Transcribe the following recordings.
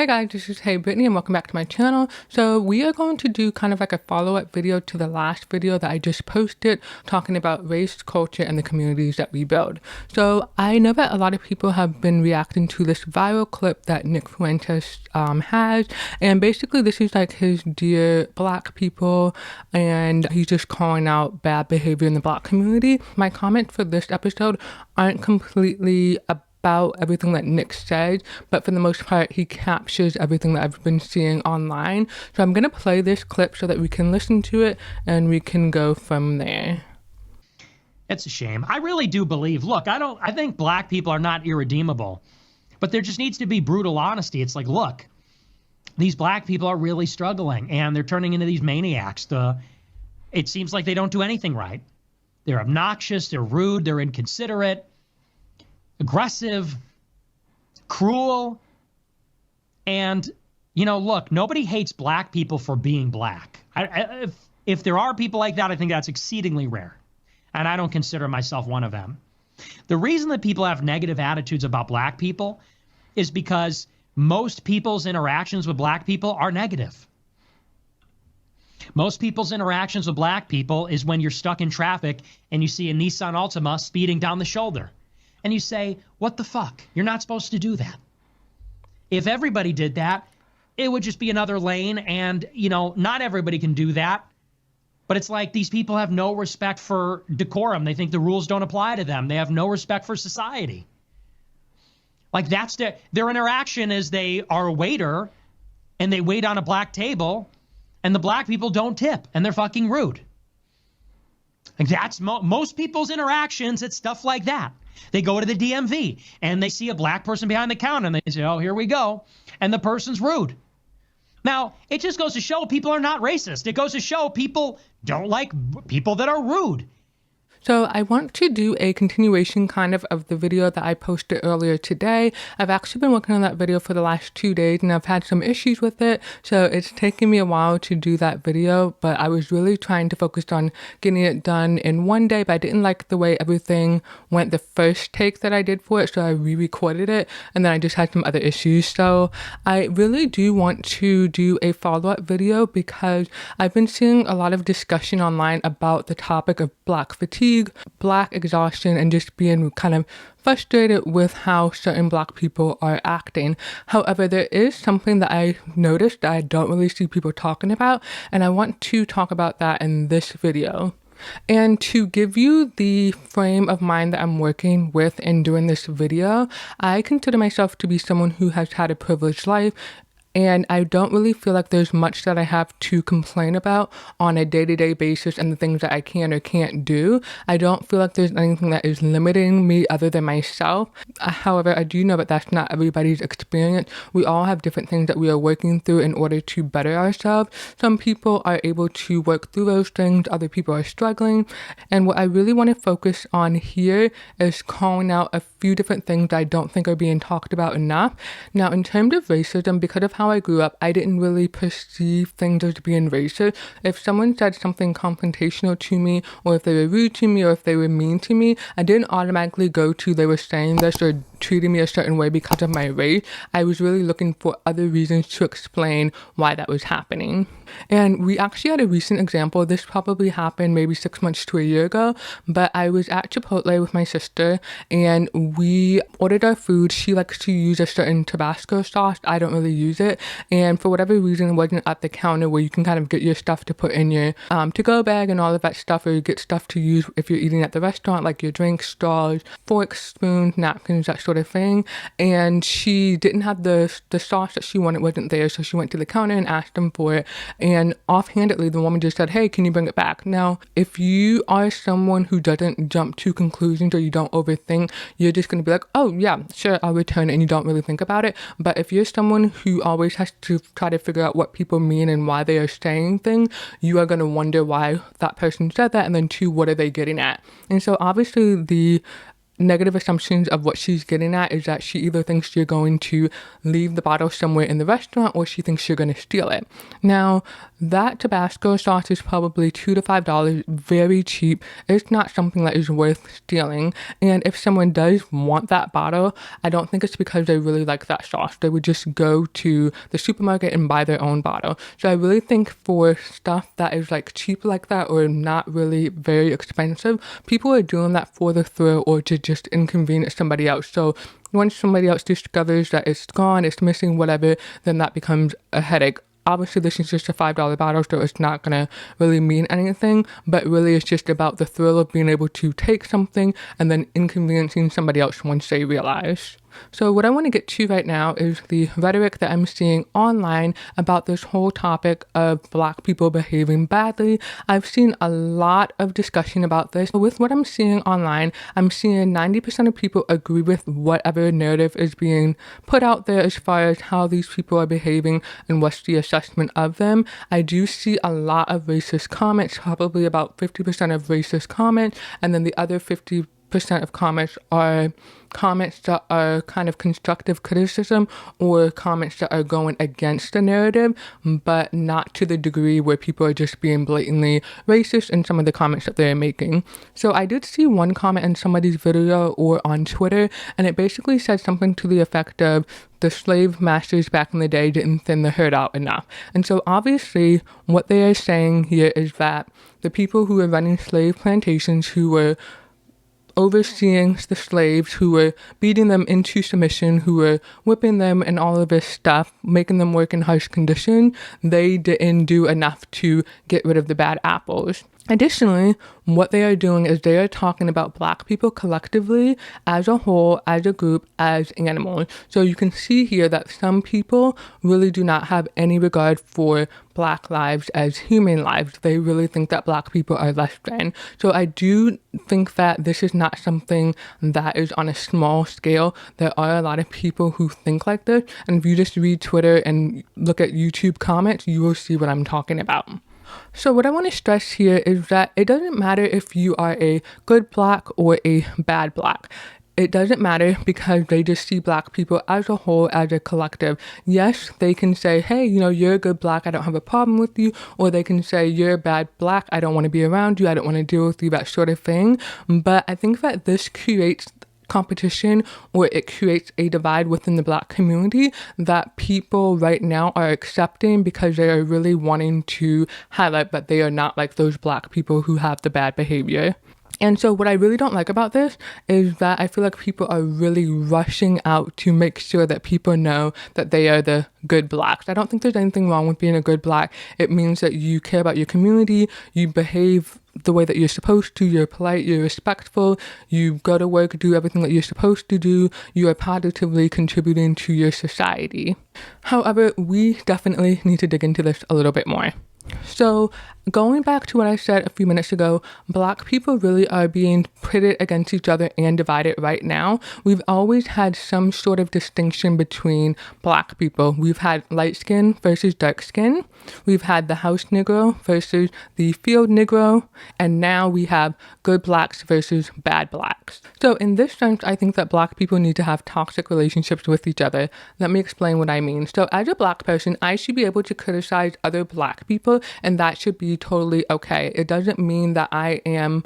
Hey guys, this is heyybritny and welcome back to my channel. So we are going to do kind of like a follow-up video to the last video that I just posted talking about race, culture, and the communities that we build. So I know that a lot of people have been reacting to this viral clip that Nick Fuentes has, and basically this is like his Dear Black People, and he's just calling out bad behavior in the Black community. My comments for this episode aren't completely about everything that Nick said, but for the most part, he captures everything that I've been seeing online. So I'm going to play this clip so that we can listen to it and we can go from there. It's a shame. I really do believe, look, I think black people are not irredeemable, but there just needs to be brutal honesty. It's like, look, these black people are really struggling and they're turning into these maniacs. It seems like they don't do anything right. They're obnoxious, they're rude, they're inconsiderate, aggressive, cruel, and, you know, look, nobody hates black people for being black. If there are people like that, I think that's exceedingly rare, and I don't consider myself one of them. The reason that people have negative attitudes about black people is because most people's interactions with black people are negative. Most people's interactions with black people is when you're stuck in traffic and you see a Nissan Altima speeding down the shoulder. And you say, what the fuck? You're not supposed to do that. If everybody did that, it would just be another lane. And, you know, not everybody can do that. But it's like these people have no respect for decorum. They think the rules don't apply to them. They have no respect for society. Like that's their interaction is they are a waiter and they wait on a black table and the black people don't tip and they're fucking rude. Like that's most people's interactions. It's stuff like that. They go to the DMV and they see a black person behind the counter and they say, oh, here we go. And the person's rude. Now, it just goes to show people are not racist. It goes to show people don't like people that are rude. So I want to do a continuation kind of the video that I posted earlier today. I've actually been working on that video for the last 2 days and I've had some issues with it. So it's taken me a while to do that video, but I was really trying to focus on getting it done in one day, but I didn't like the way everything went the first take that I did for it. So I re-recorded it and then I just had some other issues. So I really do want to do a follow-up video because I've been seeing a lot of discussion online about the topic of Black fatigue, Black exhaustion, and just being kind of frustrated with how certain Black people are acting. However, there is something that I noticed that I don't really see people talking about, and I want to talk about that in this video. And to give you the frame of mind that I'm working with in doing this video, I consider myself to be someone who has had a privileged life, and I don't really feel like there's much that I have to complain about on a day-to-day basis and the things that I can or can't do. I don't feel like there's anything that is limiting me other than myself. However, I do know that that's not everybody's experience. We all have different things that we are working through in order to better ourselves. Some people are able to work through those things, other people are struggling. And what I really want to focus on here is calling out a few different things that I don't think are being talked about enough. Now, in terms of racism, because of how I grew up, I didn't really perceive things as being racist. If someone said something confrontational to me, or if they were rude to me, or if they were mean to me, I didn't automatically go to they were saying this or treating me a certain way because of my race. I was really looking for other reasons to explain why that was happening. And we actually had a recent example. This probably happened maybe 6 months to a year ago, but I was at Chipotle with my sister and we ordered our food. She likes to use a certain Tabasco sauce. I don't really use it. And for whatever reason, it wasn't at the counter where you can kind of get your stuff to put in your to-go bag and all of that stuff, or you get stuff to use if you're eating at the restaurant, like your drinks, straws, forks, spoons, napkins, that sort of thing. And she didn't have the sauce that she wanted, wasn't there, so she went to the counter and asked them for it. And offhandedly, the woman just said, hey, can you bring it back? Now, if you are someone who doesn't jump to conclusions or you don't overthink, you're just going to be like, oh, yeah, sure, I'll return it, and you don't really think about it. But if you're someone who always has to try to figure out what people mean and why they are saying things, you are going to wonder why that person said that, and then two, what are they getting at? And so obviously the negative assumptions of what she's getting at is that she either thinks you're going to leave the bottle somewhere in the restaurant or she thinks you're going to steal it. Now, that Tabasco sauce is probably $2 to $5, very cheap. It's not something that is worth stealing. And if someone does want that bottle, I don't think it's because they really like that sauce. They would just go to the supermarket and buy their own bottle. So I really think for stuff that is like cheap like that or not really very expensive, people are doing that for the thrill or to just inconvenience somebody else. So once somebody else discovers that it's gone, it's missing, whatever, then that becomes a headache. Obviously, this is just a $5 bottle, so it's not going to really mean anything, but really it's just about the thrill of being able to take something and then inconveniencing somebody else once they realize. So what I want to get to right now is the rhetoric that I'm seeing online about this whole topic of Black people behaving badly. I've seen a lot of discussion about this. With what I'm seeing online, I'm seeing 90% of people agree with whatever narrative is being put out there as far as how these people are behaving and what's the assessment of them. I do see a lot of racist comments, probably about 50% of racist comments, and then the other 50% of comments are comments that are kind of constructive criticism or comments that are going against the narrative, but not to the degree where people are just being blatantly racist in some of the comments that they're making. So I did see one comment in somebody's video or on Twitter, and it basically said something to the effect of the slave masters back in the day didn't thin the herd out enough. And so obviously what they are saying here is that the people who were running slave plantations, who were overseeing the slaves, who were beating them into submission, who were whipping them and all of this stuff, making them work in harsh conditions, they didn't do enough to get rid of the bad apples. Additionally, what they are doing is they are talking about Black people collectively, as a whole, as a group, as animals. So you can see here that some people really do not have any regard for Black lives as human lives. They really think that Black people are less than. So I do think that this is not something that is on a small scale. There are a lot of people who think like this. And if you just read Twitter and look at YouTube comments, you will see what I'm talking about. So what I want to stress here is that it doesn't matter if you are a good Black or a bad Black. It doesn't matter because they just see Black people as a whole, as a collective. Yes, they can say, hey, you're a good Black, I don't have a problem with you. Or they can say, you're a bad Black, I don't want to be around you, I don't want to deal with you, that sort of thing. But I think that this creates competition, or it creates a divide within the Black community that people right now are accepting because they are really wanting to highlight that they are not like those Black people who have the bad behavior. And so what I really don't like about this is that I feel like people are really rushing out to make sure that people know that they are the good Blacks. I don't think there's anything wrong with being a good Black. It means that you care about your community, you behave the way that you're supposed to, you're polite, you're respectful, you go to work, do everything that you're supposed to do, you are positively contributing to your society. However, we definitely need to dig into this a little bit more. So going back to what I said a few minutes ago, Black people really are being pitted against each other and divided right now. We've always had some sort of distinction between Black people. We've had light skin versus dark skin. We've had the house Negro versus the field Negro. And now we have good Blacks versus bad Blacks. So in this sense, I think that Black people need to have toxic relationships with each other. Let me explain what I mean. So as a Black person, I should be able to criticize other Black people, and that should be totally okay. It doesn't mean that I am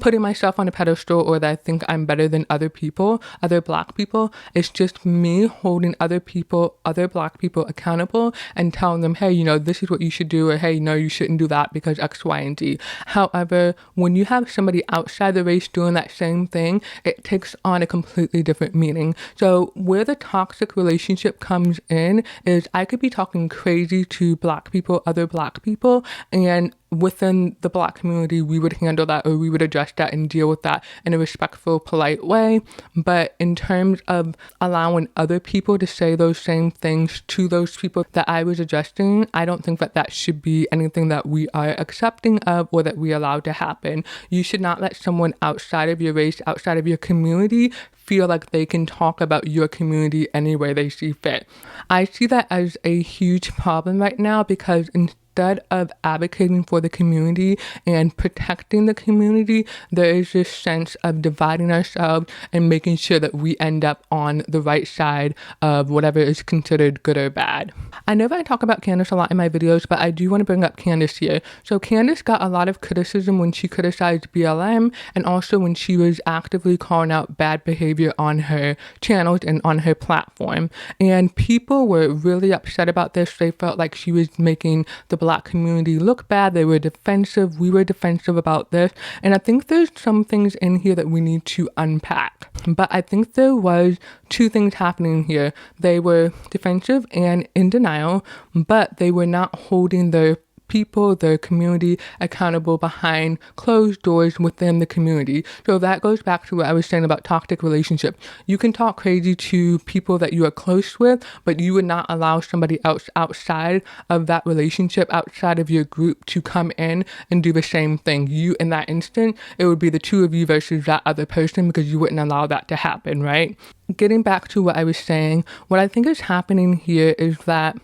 putting myself on a pedestal or that I think I'm better than other people, other Black people. It's just me holding other people, other Black people accountable and telling them, hey, this is what you should do, or hey, no, you shouldn't do that because X, Y, and Z. However, when you have somebody outside the race doing that same thing, it takes on a completely different meaning. So where the toxic relationship comes in is I could be talking crazy to Black people, other Black people, and within the Black community, we would handle that, or we would address that and deal with that in a respectful, polite way. But in terms of allowing other people to say those same things to those people that I was addressing, I don't think that that should be anything that we are accepting of or that we allow to happen. You should not let someone outside of your race, outside of your community, feel like they can talk about your community any way they see fit. I see that as a huge problem right now because instead of advocating for the community and protecting the community, there is this sense of dividing ourselves and making sure that we end up on the right side of whatever is considered good or bad. I know that I talk about Candace a lot in my videos, but I do want to bring up Candace here. So Candace got a lot of criticism when she criticized BLM, and also when she was actively calling out bad behavior on her channels and on her platform. And people were really upset about this. They felt like she was making the Black community look bad. They were defensive. We were defensive about this. And I think there's some things in here that we need to unpack. But I think there was two things happening here. They were defensive and in denial, but they were not holding their people, their community accountable behind closed doors within the community. So that goes back to what I was saying about toxic relationship. You can talk crazy to people that you are close with, but you would not allow somebody else outside of that relationship, outside of your group, to come in and do the same thing. You, in that instant, it would be the two of you versus that other person, because you wouldn't allow that to happen, right? Getting back to what I was saying, what I think is happening here is that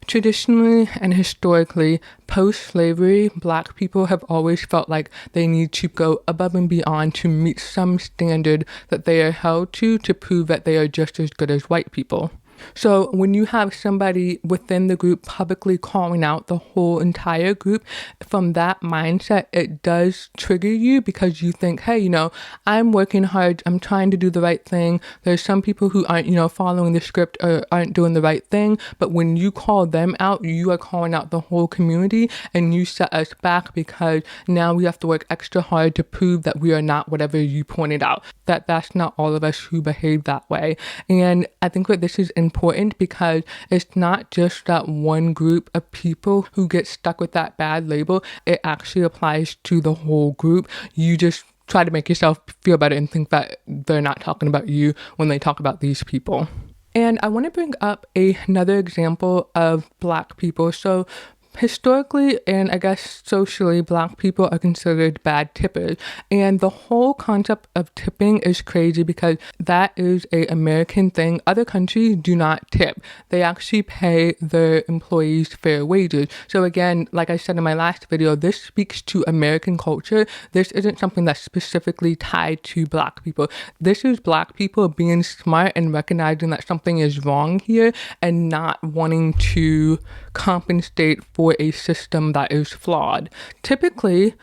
traditionally and historically, post-slavery, Black people have always felt like they need to go above and beyond to meet some standard that they are held to prove that they are just as good as white people. So when you have somebody within the group publicly calling out the whole entire group, from that mindset, it does trigger you, because you think, hey, I'm working hard, I'm trying to do the right thing. There's some people who aren't, following the script or aren't doing the right thing. But when you call them out, you are calling out the whole community, and you set us back, because now we have to work extra hard to prove that we are not whatever you pointed out, that's not all of us who behave that way. And I think that this is important, because it's not just that one group of people who get stuck with that bad label. It actually applies to the whole group. You just try to make yourself feel better and think that they're not talking about you when they talk about these people. And I want to bring up another example of Black people. So historically, and I guess socially, Black people are considered bad tippers. And the whole concept of tipping is crazy, because that is an American thing. Other countries do not tip. They actually pay their employees fair wages. So again, like I said in my last video, this speaks to American culture. This isn't something that's specifically tied to Black people. This is Black people being smart and recognizing that something is wrong here, and not wanting to compensate for a system that is flawed. Typically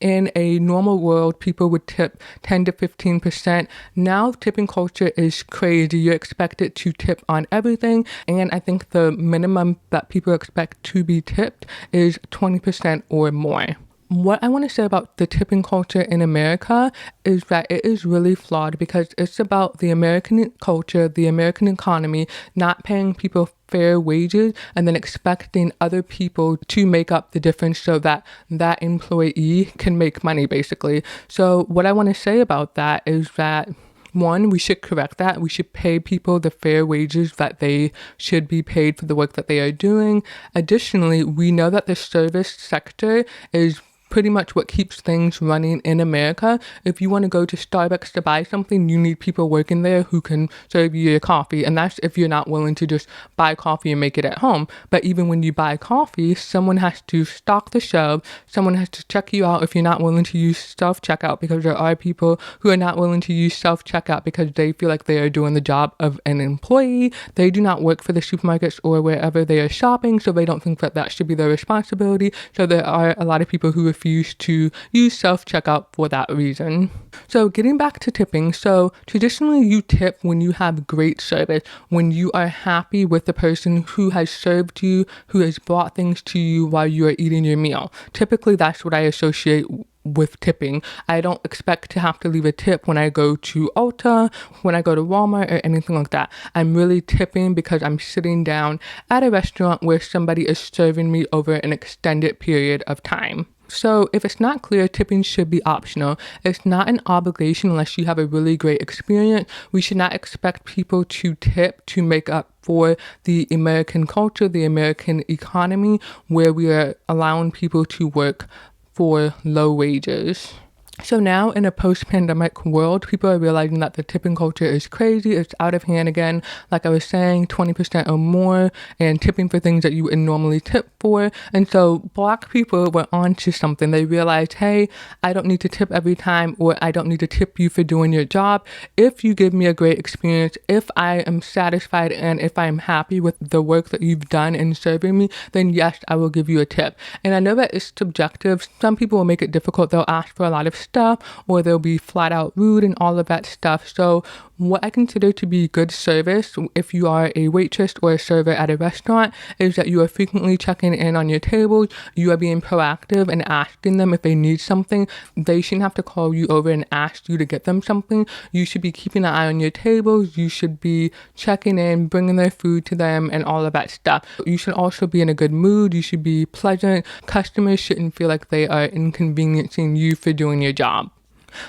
in a normal world, people would tip 10 to 15%. Now, tipping culture is crazy. You're expected to tip on everything. And I think the minimum that people expect to be tipped is 20% or more. What I want to say about the tipping culture in America is that it is really flawed, because it's about the American culture, the American economy, not paying people fair wages and then expecting other people to make up the difference so that that employee can make money, basically. So what I want to say about that is that, one, we should correct that. We should pay people the fair wages that they should be paid for the work that they are doing. Additionally, we know that the service sector is pretty much what keeps things running in America. If you want to go to Starbucks to buy something, you need people working there who can serve you your coffee. And that's if you're not willing to just buy coffee and make it at home. But even when you buy coffee, someone has to stock the shelves. Someone has to check you out if you're not willing to use self-checkout, because there are people who are not willing to use self-checkout because they feel like they are doing the job of an employee. They do not work for the supermarkets or wherever they are shopping, so they don't think that that should be their responsibility. So there are a lot of people who refuse to use self-checkout for that reason. So getting back to tipping, so traditionally you tip when you have great service, when you are happy with the person who has served you, who has brought things to you while you are eating your meal. Typically that's what I associate with tipping. I don't expect to have to leave a tip when I go to Ulta, when I go to Walmart, or anything like that. I'm really tipping because I'm sitting down at a restaurant where somebody is serving me over an extended period of time. So if it's not clear, tipping should be optional. It's not an obligation unless you have a really great experience. We should not expect people to tip to make up for the American culture, the American economy, where we are allowing people to work for low wages. So now in a post-pandemic world, people are realizing that the tipping culture is crazy. It's out of hand again. Like I was saying, 20% or more, and tipping for things that you would normally tip for. And so Black people were onto something. They realized, hey, I don't need to tip every time, or I don't need to tip you for doing your job. If you give me a great experience, if I am satisfied, and if I am happy with the work that you've done in serving me, then yes, I will give you a tip. And I know that it's subjective. Some people will make it difficult. They'll ask for a lot of stuff, or they'll be flat out rude and all of that stuff. So what I consider to be good service, if you are a waitress or a server at a restaurant, is that you are frequently checking in on your tables. You are being proactive and asking them if they need something. They shouldn't have to call you over and ask you to get them something. You should be keeping an eye on your tables. You should be checking in, bringing their food to them, and all of that stuff. You should also be in a good mood. You should be pleasant. Customers shouldn't feel like they are inconveniencing you for doing your job.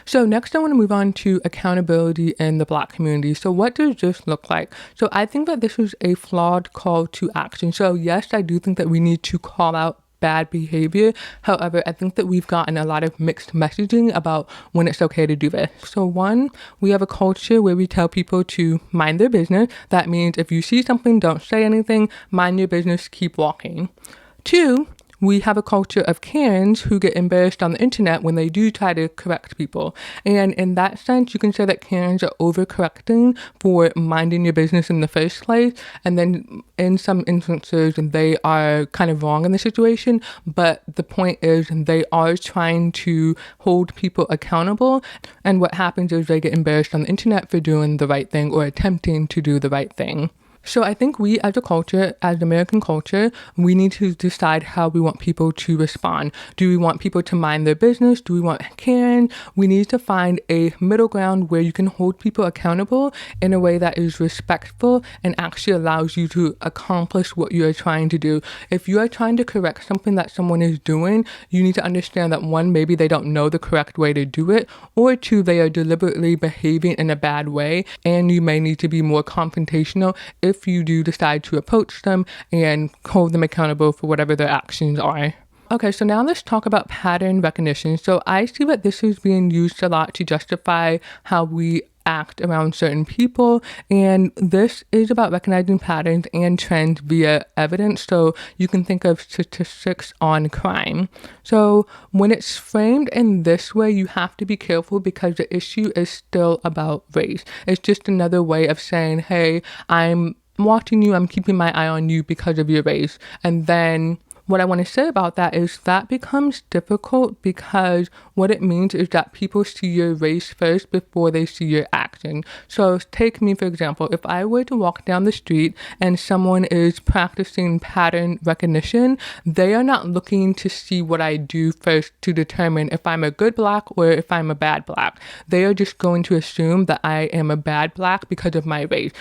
So next I want to move on to accountability in the Black community. So what does this look like? So I think that this is a flawed call to action. So yes, I do think that we need to call out bad behavior. However, I think that we've gotten a lot of mixed messaging about when it's okay to do this. So one, we have a culture where we tell people to mind their business. That means if you see something, don't say anything, mind your business, keep walking. Two, we have a culture of Karens who get embarrassed on the internet when they do try to correct people. And in that sense, you can say that Karens are overcorrecting for minding your business in the first place. And then in some instances, they are kind of wrong in the situation. But the point is they are trying to hold people accountable. And what happens is they get embarrassed on the internet for doing the right thing or attempting to do the right thing. So I think we as a culture, as American culture, we need to decide how we want people to respond. Do we want people to mind their business? Do we want Karen? We need to find a middle ground where you can hold people accountable in a way that is respectful and actually allows you to accomplish what you are trying to do. If you are trying to correct something that someone is doing, you need to understand that one, maybe they don't know the correct way to do it, or two, they are deliberately behaving in a bad way, and you may need to be more confrontational if you do decide to approach them and hold them accountable for whatever their actions are. Okay, so now let's talk about pattern recognition. So I see that this is being used a lot to justify how we act around certain people, and this is about recognizing patterns and trends via evidence. So you can think of statistics on crime. So when it's framed in this way, you have to be careful because the issue is still about race. It's just another way of saying, hey, I'm watching you, I'm keeping my eye on you because of your race. And then what I want to say about that is that becomes difficult because what it means is that people see your race first before they see your action. So take me, for example, if I were to walk down the street and someone is practicing pattern recognition, they are not looking to see what I do first to determine if I'm a good Black or if I'm a bad Black. They are just going to assume that I am a bad Black because of my race.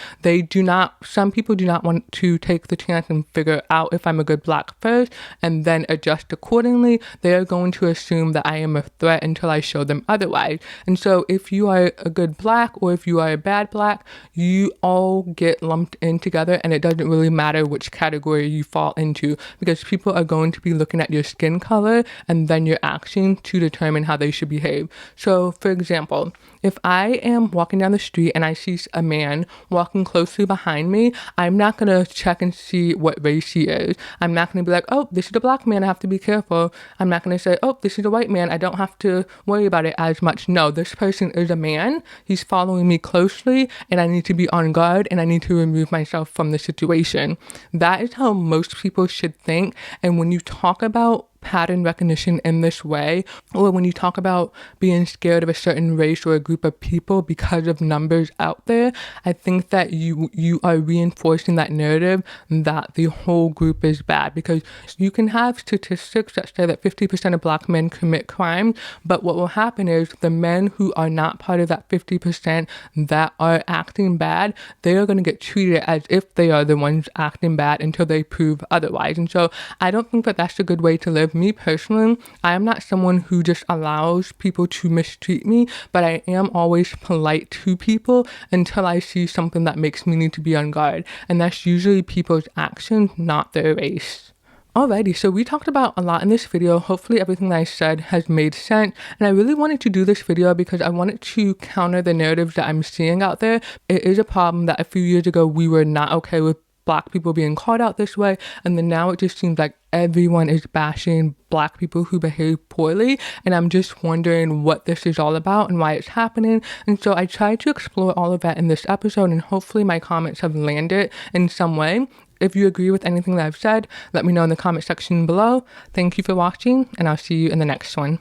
Some people do not want to take the chance and figure out if I'm a good Black first and then adjust accordingly. They are going to assume that I am a threat until I show them otherwise. And so if you are a good Black or if you are a bad Black, you all get lumped in together, and it doesn't really matter which category you fall into because people are going to be looking at your skin color and then your action to determine how they should behave. So for example, if I am walking down the street and I see a man walking closely behind me, I'm not going to check and see what race he is. I'm not going to be like, oh, this is a Black man, I have to be careful. I'm not going to say, oh, this is a white man, I don't have to worry about it as much. No, this person is a man. He's following me closely, and I need to be on guard, and I need to remove myself from the situation. That is how most people should think. And when you talk about pattern recognition in this way, or when you talk about being scared of a certain race or a group of people because of numbers out there, I think that you are reinforcing that narrative that the whole group is bad, because you can have statistics that say that 50% of Black men commit crime, but what will happen is the men who are not part of that 50% that are acting bad, they are going to get treated as if they are the ones acting bad until they prove otherwise. And so I don't think that that's a good way to live. Me personally, I am not someone who just allows people to mistreat me, but I am always polite to people until I see something that makes me need to be on guard. And that's usually people's actions, not their race. Alrighty, so we talked about a lot in this video. Hopefully everything that I said has made sense. And I really wanted to do this video because I wanted to counter the narratives that I'm seeing out there. It is a problem that a few years ago we were not okay with Black people being called out this way, and then now it just seems like everyone is bashing Black people who behave poorly, and I'm just wondering what this is all about and why it's happening. And so I tried to explore all of that in this episode, and hopefully my comments have landed in some way. If you agree with anything that I've said, let me know in the comment section below. Thank you for watching, and I'll see you in the next one.